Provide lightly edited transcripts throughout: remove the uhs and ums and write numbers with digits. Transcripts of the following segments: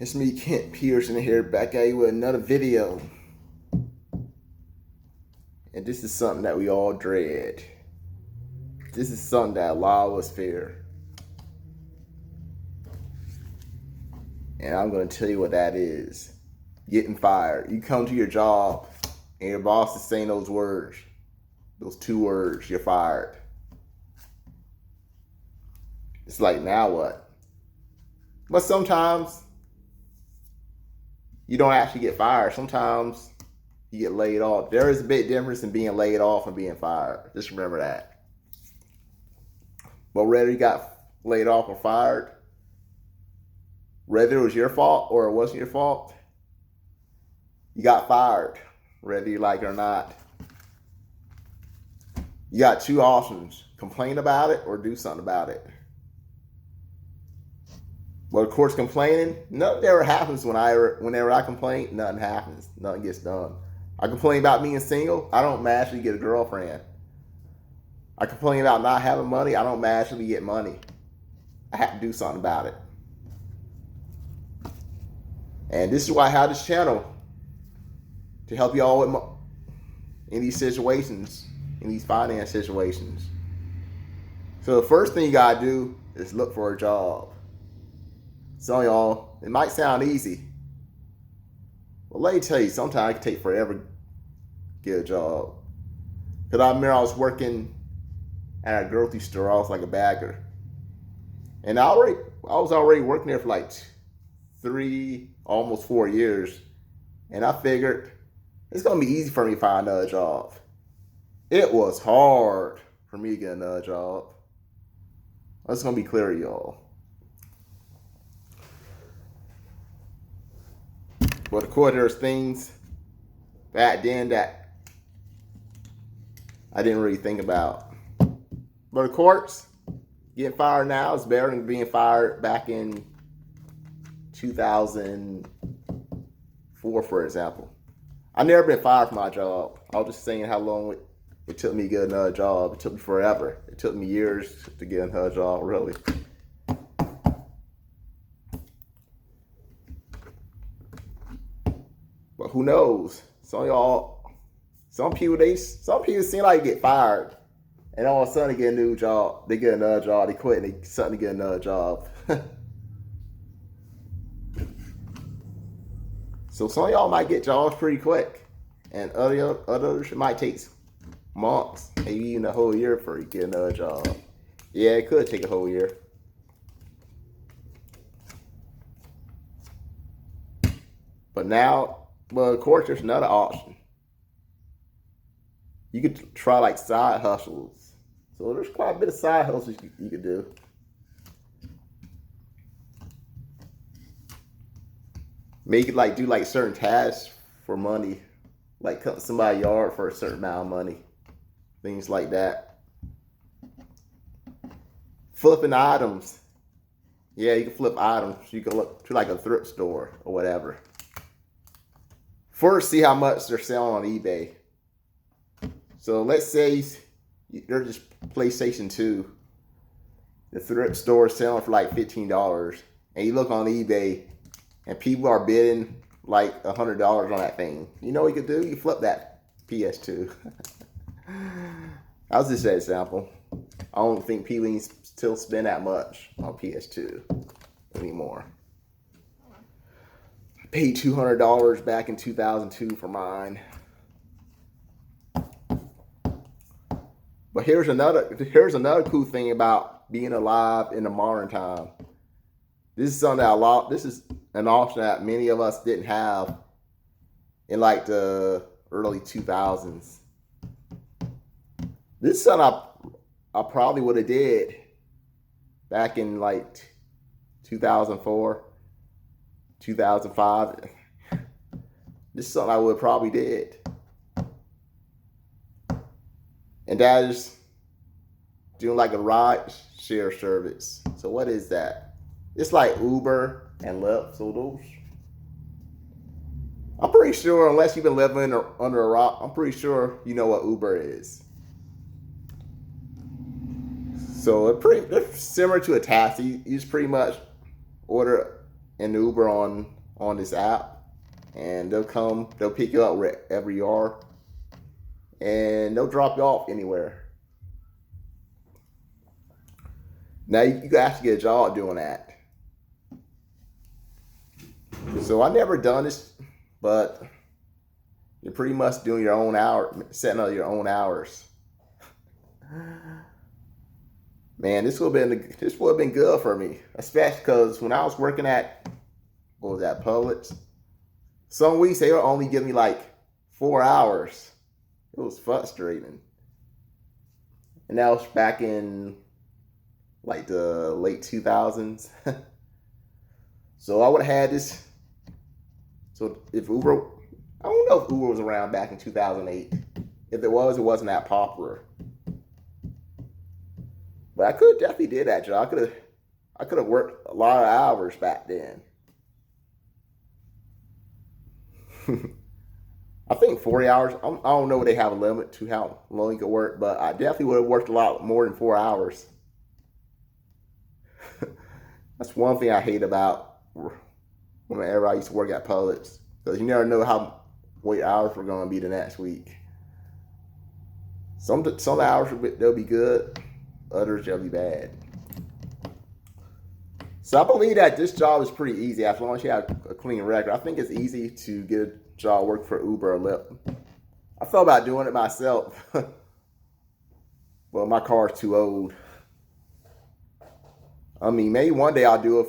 It's me, Kent Pearson, here, back at you with another video. And this is something that we all dread. This is something that a lot of us fear. And I'm going to tell you what that is. Getting fired. You come to your job and your boss is saying those words. Those two words, you're fired. It's like, now what? But sometimes you don't actually get fired. Sometimes you get laid off. There is a big difference in being laid off and being fired. Just remember that. But whether you got laid off or fired, whether it was your fault or it wasn't your fault, you got fired, whether you like it or not. You got two options: complain about it or do something about it. Well, of course, complaining, nothing ever happens whenever I complain. Nothing happens. Nothing gets done. I complain about being single. I don't magically get a girlfriend. I complain about not having money. I don't magically get money. I have to do something about it. And this is why I have this channel, to help you all with in these situations, in these finance situations. So the first thing you gotta do is look for a job. Some of y'all, it might sound easy, but let me tell you, sometimes it can take forever to get a job. Because I remember I was working at a grocery store. I was like a bagger. And I was already working there for like 3, almost 4 years. And I figured it's going to be easy for me to find another job. It was hard for me to get another job. I'm just going to be clear to y'all. But of course, there's things back then that I didn't really think about. But of course, getting fired now is better than being fired back in 2004, for example. I've never been fired from my job. I was just saying how long it took me to get another job. It took me forever. It took me years to get another job, really. But who knows? Some people seem like they get fired, and all of a sudden they get a new job. They get another job. They quit and they suddenly get another job. So some of y'all might get jobs pretty quick, and others it might take months, maybe even a whole year for you to get another job. Yeah, it could take a whole year. But now, well, of course, there's another option. You could try like side hustles. So there's quite a bit of side hustles you could do. Maybe you could do like certain tasks for money, like cutting somebody's yard for a certain amount of money, things like that. Flipping items. Yeah, you can flip items. You can look to like a thrift store or whatever. First, see how much they're selling on eBay. So let's say they're just PlayStation 2. The thrift store is selling for like $15. And you look on eBay and people are bidding like $100 on that thing. You know what you could do? You flip that PS2. That was just an example. I don't think people still spend that much on PS2 anymore. Paid $200 back in 2002 for mine. But here's another cool thing about being alive in the modern time. This is something this is an option that many of us didn't have in like the early 2000s. This is something I probably would have did back in like 2004. 2005. This is something I would probably did. And that is doing like a ride share service. So what is that? It's like Uber and Lyft. So those, I'm pretty sure, unless you've been living under a rock, I'm pretty sure you know what Uber is. So it's similar to a taxi. You just pretty much order an Uber on this app, and they'll pick you up wherever you are, and they'll drop you off anywhere. Now you can actually get a job doing that. So I never done this, but you're pretty much doing your own setting up your own hours. Man, this would have been good for me, especially because when I was working at Publix, some weeks they would only give me like 4 hours. It was frustrating, and that was back in like the late 2000s. So I would have had this. So if Uber, I don't know if Uber was around back in 2008. If it was, it wasn't that popular. But I could definitely did that job. I could have worked a lot of hours back then. I think 40 hours. I don't know if they have a limit to how long you could work, but I definitely would have worked a lot more than 4 hours. That's one thing I hate about whenever I used to work at Publix, because you never know what hours were going to be the next week. Some hours they'll be good, others they'll be bad. So I believe that this job is pretty easy as long as you have a clean record. I think it's easy to get a job work for Uber or Lyft. I thought about doing it myself, but my car's too old. I mean, maybe one day I'll do it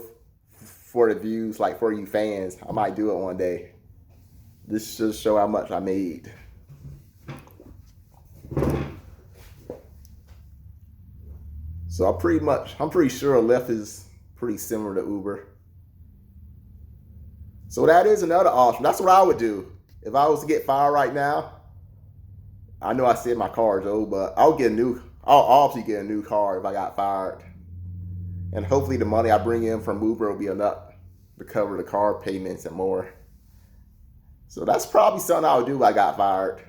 for the views, like for you fans. I might do it one day. This should show how much I made. So I'm pretty sure Lyft is pretty similar to Uber. So that is another option. That's what I would do. If I was to get fired right now, I know I said my car is old, but I'll obviously get a new car if I got fired. And hopefully the money I bring in from Uber will be enough to cover the car payments and more. So that's probably something I would do if I got fired.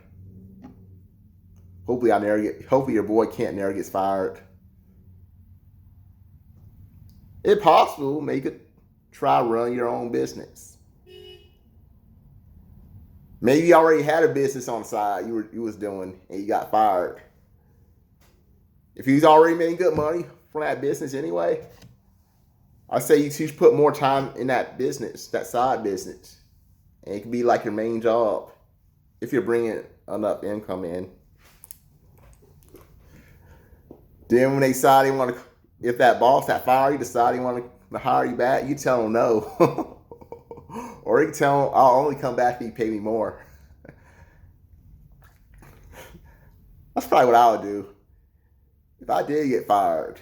Hopefully your boy Kent never gets fired. If possible, maybe you could try run your own business. Maybe you already had a business on the side you was doing and you got fired. If you was already making good money from that business anyway, I say you should put more time in that business, that side business. And it can be like your main job if you're bringing enough income in. Then when they decide if that boss that fired you decide he want to hire you back, you tell them no. Or you can tell them, I'll only come back if you pay me more. That's probably what I would do if I did get fired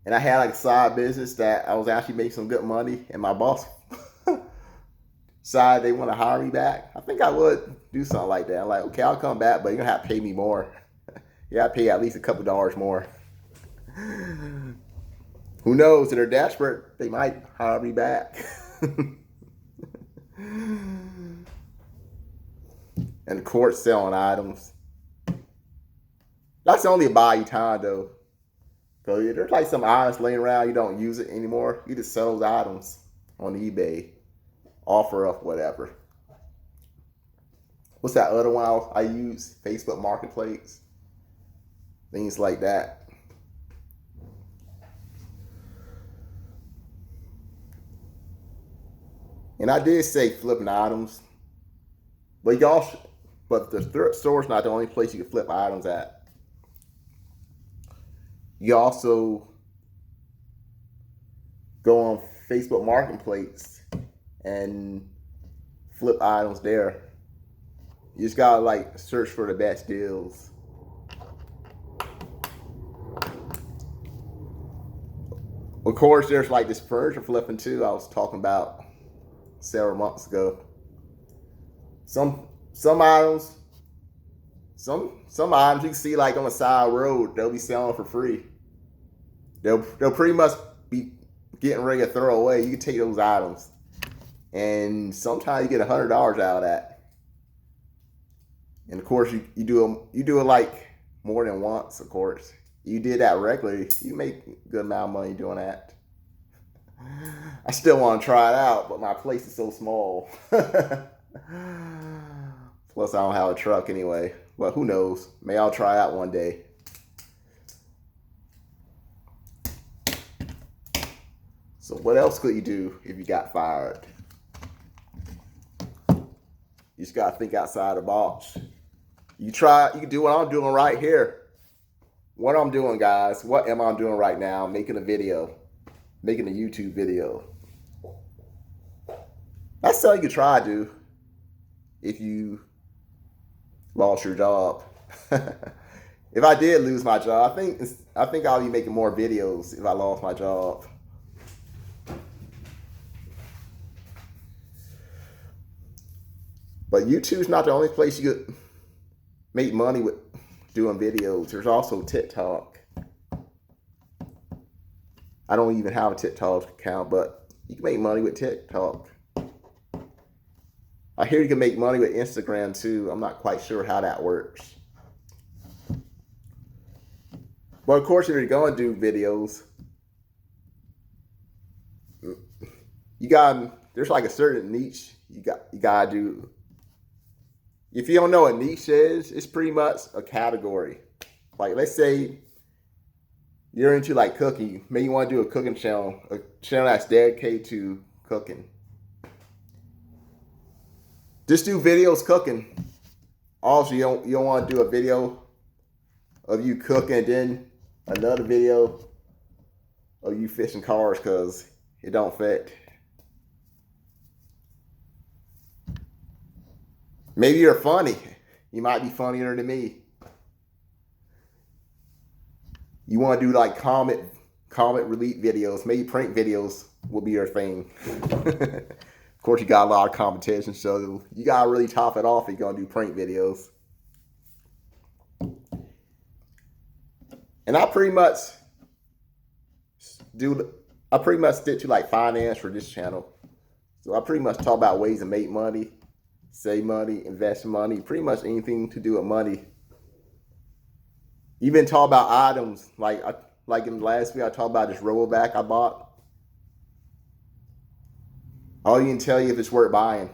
and I had like a side business that I was actually making some good money and my boss decided they want to hire me back. I think I would do something like that. I'm like, okay, I'll come back, but you're going to have to pay me more. You got to pay at least a couple dollars more. Who knows? If they're desperate, they might hire me back. And the court selling items. That's only a buy you time though. So there's like some items laying around, you don't use it anymore. You just sell those items on eBay, offer up, whatever. What's that other one I use? Facebook Marketplace. Things like that. And I did say flipping items, but the thrift store's not the only place you can flip items at. You also go on Facebook Marketplace and flip items there. You just gotta like search for the best deals. Of course, there's like this furniture flipping too I was talking about several months ago. Some items you can see like on the side of the road, they'll be selling for free. They'll pretty much be getting ready to throw away. You can take those items, and sometimes you get $100 out of that. And of course, you do it like more than once. Of course, you did that regularly, you make a good amount of money doing that. I still want to try it out, but my place is so small. Plus, I don't have a truck anyway. But who knows? Maybe I'll try out one day. So what else could you do if you got fired? You just got to think outside the box. You can do what I'm doing right here. What I'm doing, guys, what am I doing right now? Making a video. Making a YouTube video. That's something you could try to do if you lost your job. If I did lose my job, I think I'll be making more videos if I lost my job. But YouTube's not the only place you could make money with doing videos. There's also TikTok. I don't even have a TikTok account, but you can make money with TikTok. I hear you can make money with Instagram too. I'm not quite sure how that works. But of course, if you're going to do videos, there's like a certain niche you got to do. If you don't know what niche is, it's pretty much a category. Like, let's say you're into like cooking. Maybe you want to do a cooking channel, a channel that's dedicated to cooking. Just do videos cooking. Also, you don't want to do a video of you cooking and then another video of you fixing cars, because it don't fit. Maybe you're funny. You might be funnier than me. You want to do like comic relief videos. Maybe prank videos will be your thing. Of course, you got a lot of competition, so you got to really top it off if you're going to do prank videos. And I pretty much stick to like finance for this channel. So I pretty much talk about ways to make money, save money, invest money, pretty much anything to do with money. Even talk about items, like in the last week I talked about this Robovac I bought. All you can tell you if it's worth buying.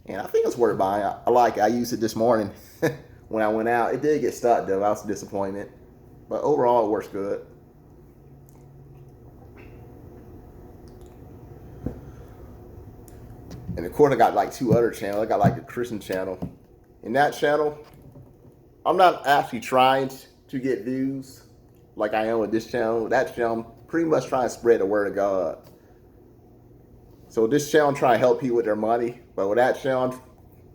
And I think it's worth buying. I like it. I used it this morning when I went out. It did get stuck though. I was disappointed. But overall it works good. And of course I got like 2 other channels. I got like the Christian channel. In that channel, I'm not actually trying to get views like I am with this channel. That channel, I'm pretty much trying to spread the word of God. So this channel, I'm trying to help people with their money. But with that channel, I'm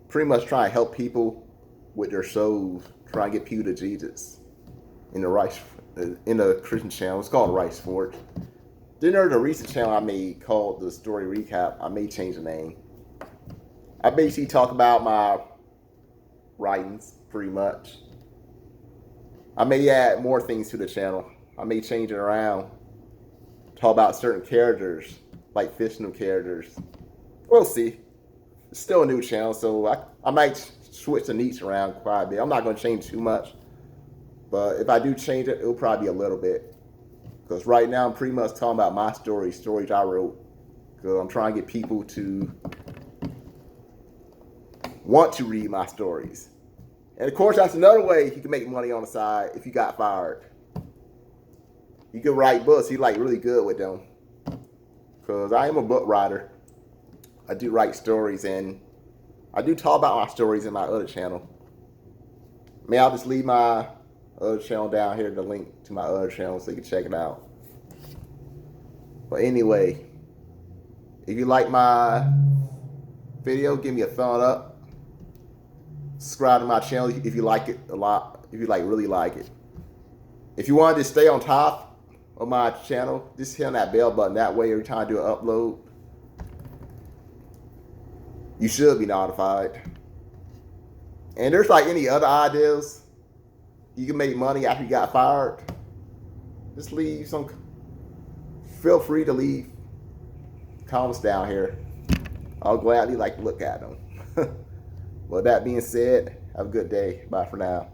pretty much trying to help people with their souls. Trying to get people to Jesus. In the Christian channel. It's called Rice Forge. Then there's a recent channel I made called The Story Recap. I may change the name. I basically talk about my writings, pretty much. I may add more things to the channel. I may change it around. Talk about certain characters, like fictional characters. We'll see. It's still a new channel, so I might switch the niche around quite a bit. I'm not going to change too much. But if I do change it, it'll probably be a little bit. Because right now I'm pretty much talking about my stories I wrote. Because I'm trying to get people to want to read my stories. And of course, that's another way you can make money on the side if you got fired. You can write books. You're like really good with them. Because I am a book writer. I do write stories, and I do talk about my stories in my other channel. May I'll just leave my other channel down here, the link to my other channel, so you can check it out. But anyway, if you like my video, give me a thumbs up. Subscribe to my channel if you like it a lot, if you really like it. If you wanted to stay on top of my channel, just hit on that bell button. That way, every time I do an upload, you should be notified. And there's like any other ideas you can make money after you got fired, just feel free to leave comments down here. I'll gladly look at them. With that being said, have a good day. Bye for now.